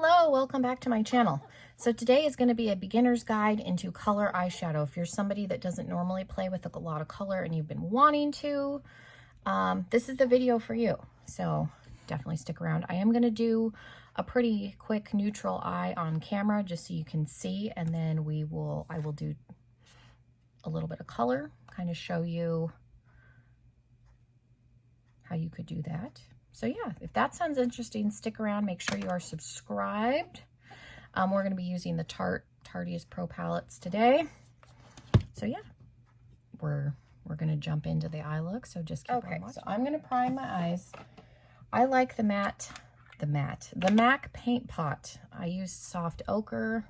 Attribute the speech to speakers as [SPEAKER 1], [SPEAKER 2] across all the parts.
[SPEAKER 1] Hello, welcome back to my channel. So today is going to be a beginner's guide into color eyeshadow. If you're somebody that doesn't normally play with a lot of color and you've been wanting to, this is the video for you. So definitely stick around. I am going to do a pretty quick neutral eye on camera just so you can see, and then I will do a little bit of color, kind of show you how you could do that. So yeah, if that sounds interesting, stick around. Make sure you are subscribed. We're going to be using the Tarteist Pro palettes today. So yeah, we're going to jump into the eye look. So just keep on watching. So I'm going to prime my eyes. I like the MAC paint pot. I use soft ochre.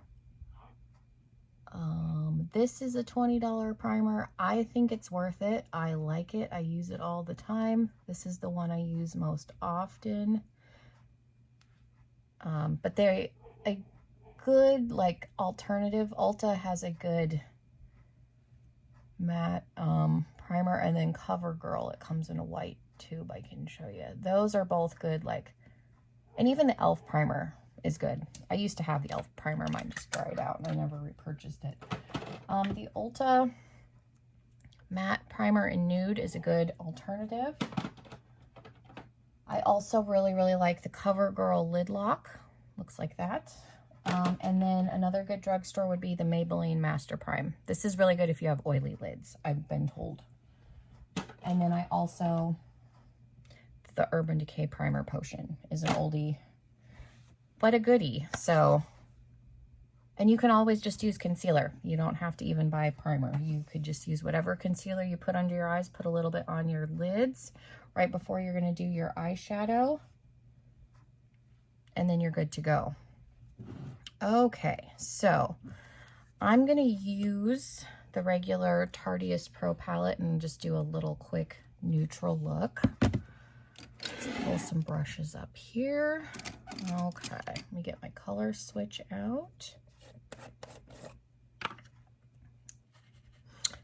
[SPEAKER 1] This is a $20 primer. I think it's worth it. I like it. I use it all the time. This is the one I use most often. But they're a good alternative. Ulta has a good matte primer, and then CoverGirl, it comes in a white tube. I can show you. Those are both good. And even the e.l.f. primer is good. I used to have the e.l.f. primer. Mine just dried out and I never repurchased it. The Ulta matte primer in nude is a good alternative. I also really like the CoverGirl lid lock. Looks like that. And then another good drugstore would be the Maybelline Master Prime. This is really good if you have oily lids, I've been told. And then I also, the Urban Decay Primer Potion is an oldie, but a goodie. So, and you can always just use concealer. You don't have to even buy primer. You could just use whatever concealer you put under your eyes, put a little bit on your lids right before you're going to do your eyeshadow, and then you're good to go. Okay, so I'm going to use the regular Tarteist Pro palette and just do a little quick neutral look. Let's pull some brushes up here. Okay, let me get my color switch out.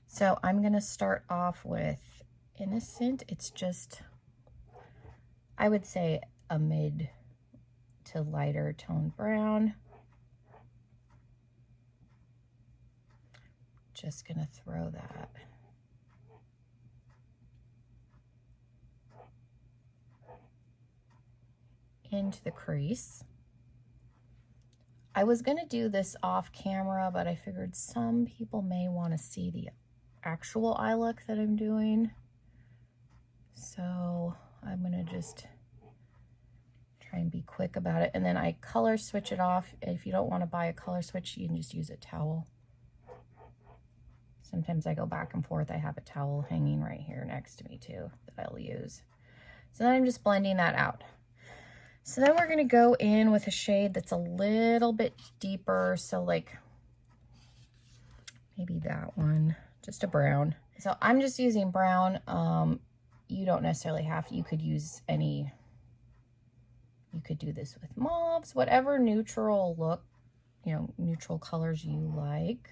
[SPEAKER 1] So I'm going to start off with Innocent. It's just, I would say, a mid to lighter toned brown. Just going to throw that into the crease. I was going to do this off camera, but I figured some people may want to see the actual eye look that I'm doing. So I'm going to just try and be quick about it. And then I color switch it off. If you don't want to buy a color switch, you can just use a towel. Sometimes I go back and forth. I have a towel hanging right here next to me too that I'll use. So then I'm just blending that out. So then we're going to go in with a shade that's a little bit deeper. So maybe that one, just a brown. So I'm just using brown. You don't necessarily have to. You could use any, you could do this with mauves, whatever neutral look, neutral colors you like,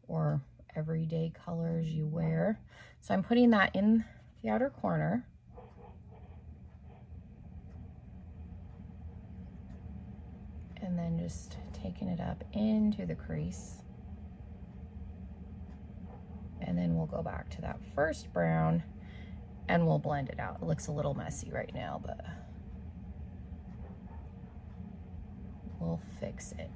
[SPEAKER 1] or everyday colors you wear. So I'm putting that in the outer corner. And then just taking it up into the crease. And then we'll go back to that first brown and we'll blend it out. It looks a little messy right now, but we'll fix it.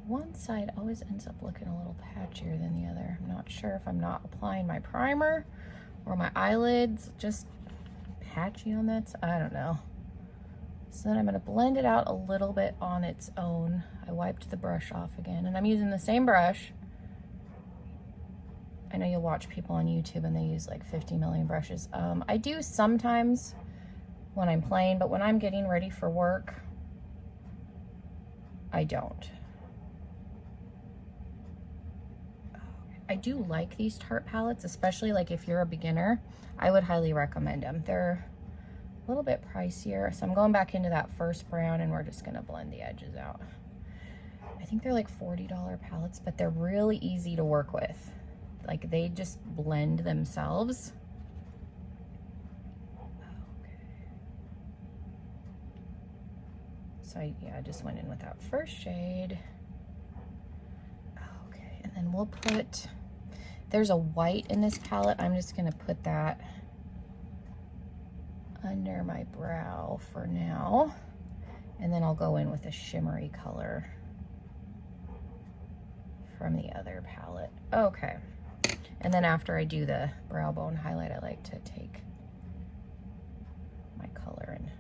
[SPEAKER 1] One side always ends up looking a little patchier than the other. I'm not sure if I'm not applying my primer or my eyelids just patchy on that. I don't know. So then I'm going to blend it out a little bit on its own. I wiped the brush off again, and I'm using the same brush. I know you'll watch people on YouTube and they use like 50 million brushes. I do sometimes when I'm playing, but when I'm getting ready for work, I don't. I do like these Tarte palettes, especially if you're a beginner. I would highly recommend them. They're a little bit pricier. So I'm going back into that first brown and we're just going to blend the edges out. I think they're like $40 palettes, but they're really easy to work with. Like they just blend themselves. Okay. So yeah, I just went in with that first shade. Okay, and then we'll put, there's a white in this palette. I'm just gonna put that under my brow for now. And then I'll go in with a shimmery color from the other palette. Okay. And then after I do the brow bone highlight, I like to take my color and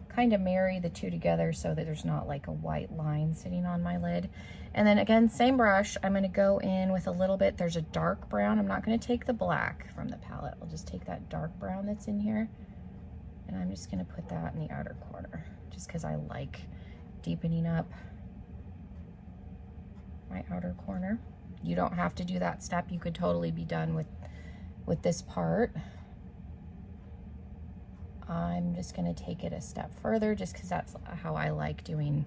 [SPEAKER 1] kind of marry the two together so that there's not like a white line sitting on my lid. And then again, same brush, I'm gonna go in with a little bit, there's a dark brown. I'm not gonna take the black from the palette. I'll just take that dark brown that's in here. And I'm just gonna put that in the outer corner, just because I like deepening up my outer corner. You don't have to do that step. You could totally be done with this part. I'm just gonna take it a step further just because that's how I like doing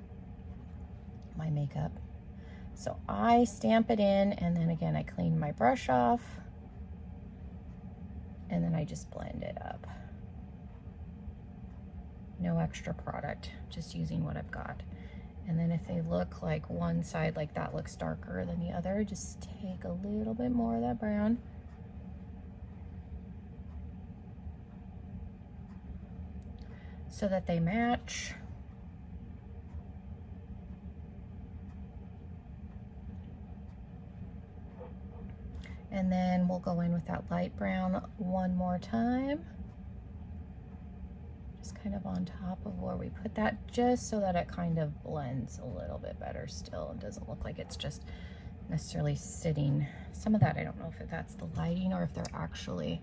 [SPEAKER 1] my makeup. So I stamp it in, and then again, I clean my brush off, and then I just blend it up. No extra product, just using what I've got. And then if they look like one side, like that looks darker than the other, just take a little bit more of that brown. So that they match. And then we'll go in with that light brown one more time. Just kind of on top of where we put that, just so that it kind of blends a little bit better still. It doesn't look like it's just necessarily sitting. Some of that, I don't know if that's the lighting or if they're actually,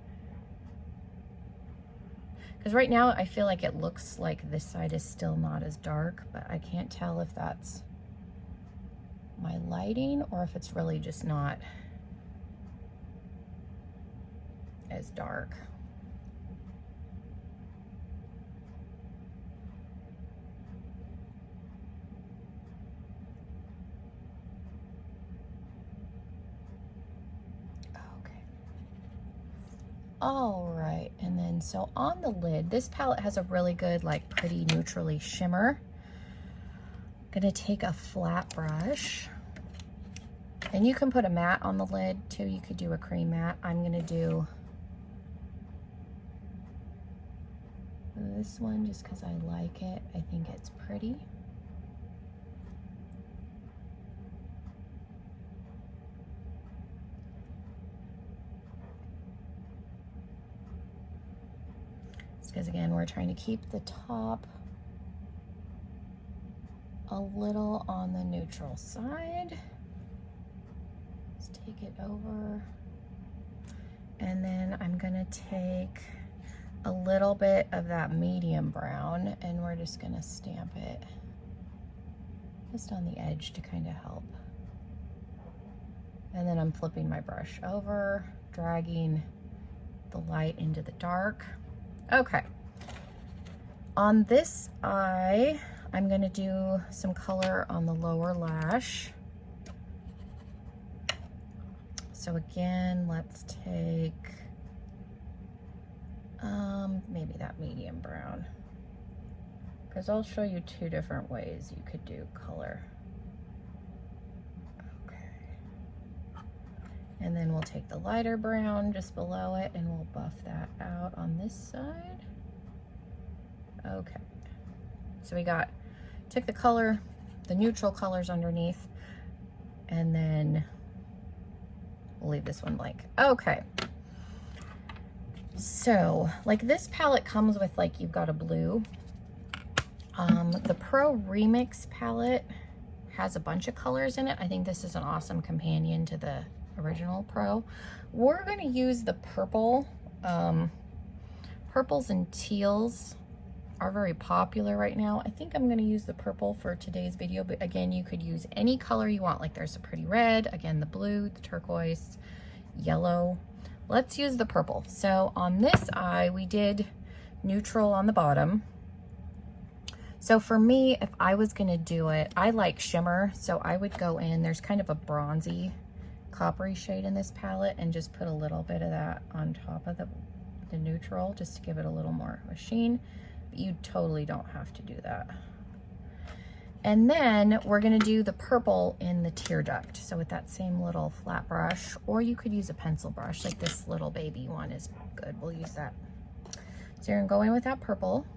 [SPEAKER 1] because right now I feel like it looks like this side is still not as dark, but I can't tell if that's my lighting or if it's really just not as dark. All right, and then so on the lid, this palette has a really good, like pretty neutrally shimmer. I'm gonna take a flat brush, and you can put a matte on the lid too. You could do a cream matte. I'm gonna do this one just because I like it. I think it's pretty. Because again, we're trying to keep the top a little on the neutral side. Let's take it over. And then I'm gonna take a little bit of that medium brown, and we're just gonna stamp it just on the edge to kind of help. And then I'm flipping my brush over, dragging the light into the dark. Okay, on this eye, I'm gonna do some color on the lower lash. So again, let's take maybe that medium brown, because I'll show you two different ways you could do color. Okay, and then we'll take the lighter brown just below it and we'll buff that out on this side. Okay, so we took the color, the neutral colors underneath, and then we'll leave this one blank. Okay, so like this palette comes with, like, you've got a blue. The Pro Remix palette has a bunch of colors in it. I think this is an awesome companion to the original Pro. We're going to use the purple. Purples and teals are very popular right now. I think I'm going to use the purple for today's video, but again, you could use any color you want. Like there's a pretty red, again, the blue, the turquoise, yellow. Let's use the purple. So on this eye, we did neutral on the bottom. So for me, if I was gonna do it, I like shimmer, so I would go in, there's kind of a bronzy, coppery shade in this palette, and just put a little bit of that on top of the neutral, just to give it a little more of a sheen. But you totally don't have to do that. And then we're gonna do the purple in the tear duct. So with that same little flat brush, or you could use a pencil brush, like this little baby one is good, we'll use that. So you're gonna go in with that purple,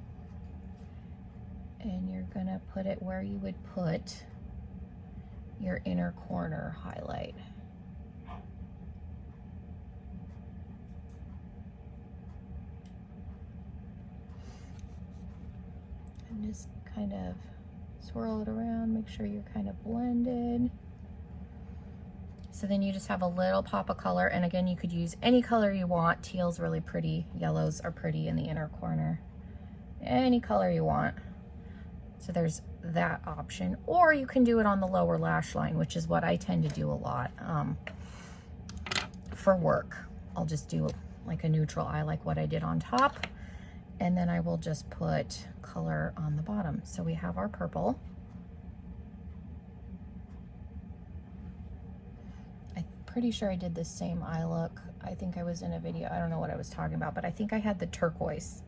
[SPEAKER 1] and you're gonna put it where you would put your inner corner highlight. And just kind of swirl it around, make sure you're kind of blended. So then you just have a little pop of color, and again, you could use any color you want. Teal's really pretty, yellows are pretty in the inner corner. Any color you want. So there's that option, or you can do it on the lower lash line, which is what I tend to do a lot for work. I'll just do like a neutral eye, like what I did on top, and then I will just put color on the bottom. So we have our purple. I'm pretty sure I did the same eye look. I think I was in a video, I don't know what I was talking about, but I think I had the turquoise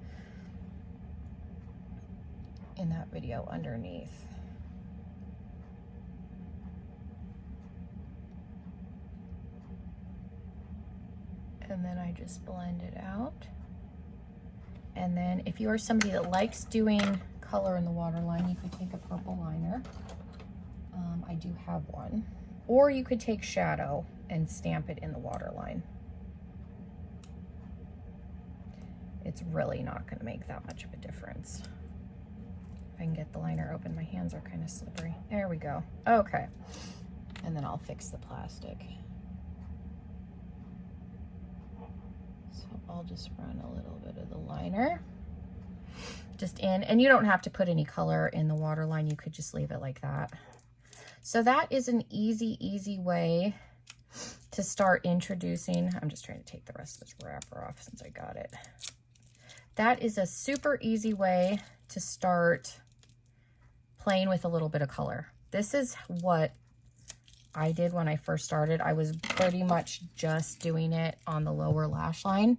[SPEAKER 1] in that video underneath. And then I just blend it out. And then if you are somebody that likes doing color in the waterline, you could take a purple liner. I do have one. Or you could take shadow and stamp it in the waterline. It's really not going to make that much of a difference. If I can get the liner open, my hands are kind of slippery. There we go. Okay. And then I'll fix the plastic. So I'll just run a little bit of the liner just in, and you don't have to put any color in the waterline. You could just leave it like that. So that is an easy way to start introducing. I'm just trying to take the rest of this wrapper off since I got it. That is a super easy way to start playing with a little bit of color. This is what I did when I first started. I was pretty much just doing it on the lower lash line.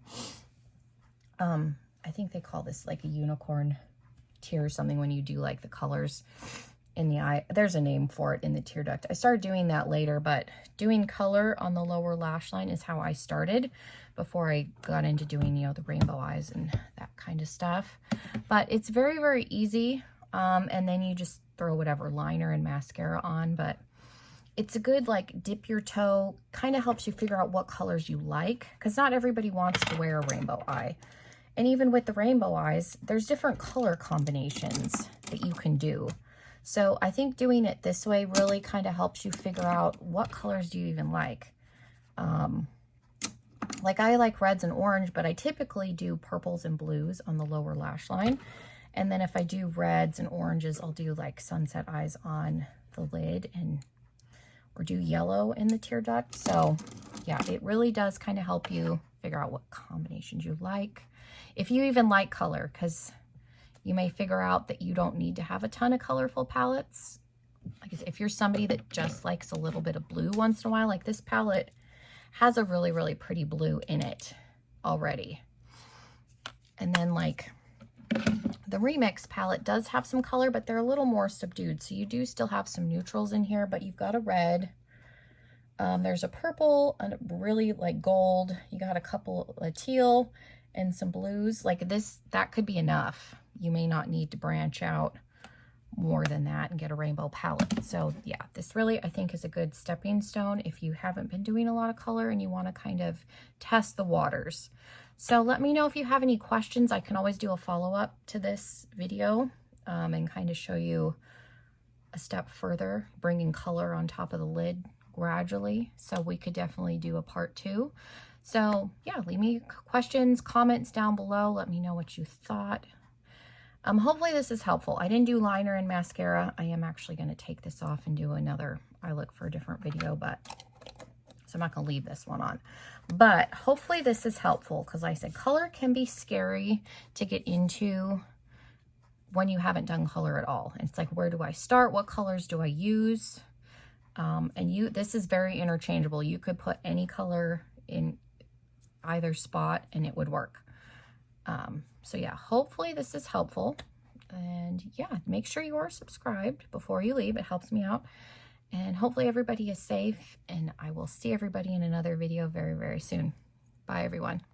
[SPEAKER 1] I think they call this like a unicorn tear or something when you do like the colors in the eye. There's a name for it in the tear duct. I started doing that later, but doing color on the lower lash line is how I started before I got into doing, you know, the rainbow eyes and that kind of stuff. But it's very easy. And then you just throw whatever liner and mascara on, but it's a good like dip your toe, kind of helps you figure out what colors you like, because not everybody wants to wear a rainbow eye. And even with the rainbow eyes, there's different color combinations that you can do. So I think doing it this way really kind of helps you figure out what colors do you even like. Like I like reds and orange, but I typically do purples and blues on the lower lash line. And then if I do reds and oranges, I'll do like sunset eyes on the lid, and or do yellow in the tear duct. So yeah, it really does kind of help you figure out what combinations you like. If you even like color, because you may figure out that you don't need to have a ton of colorful palettes. Like if you're somebody that just likes a little bit of blue once in a while, like this palette has a really pretty blue in it already. And then like the Remix palette does have some color, but they're a little more subdued. So you do still have some neutrals in here, but you've got a red. There's a purple, and really like gold. You got a couple of teal and some blues. Like this, that could be enough. You may not need to branch out more than that and get a rainbow palette. So yeah, this really, I think, is a good stepping stone if you haven't been doing a lot of color and you want to kind of test the waters. So let me know if you have any questions. I can always do a follow-up to this video and kind of show you a step further, bringing color on top of the lid gradually. So we could definitely do a part 2. So yeah, leave me questions, comments down below. Let me know what you thought. Hopefully this is helpful. I didn't do liner and mascara. I am actually going to take this off and do another eye look for a different video, but so I'm not going to leave this one on. But hopefully this is helpful, because like I said, color can be scary to get into when you haven't done color at all. It's like, where do I start? What colors do I use? And this is very interchangeable. You could put any color in either spot and it would work. So yeah, hopefully this is helpful. And yeah, make sure you are subscribed before you leave. It helps me out. And hopefully everybody is safe. And I will see everybody in another video very, very soon. Bye, everyone.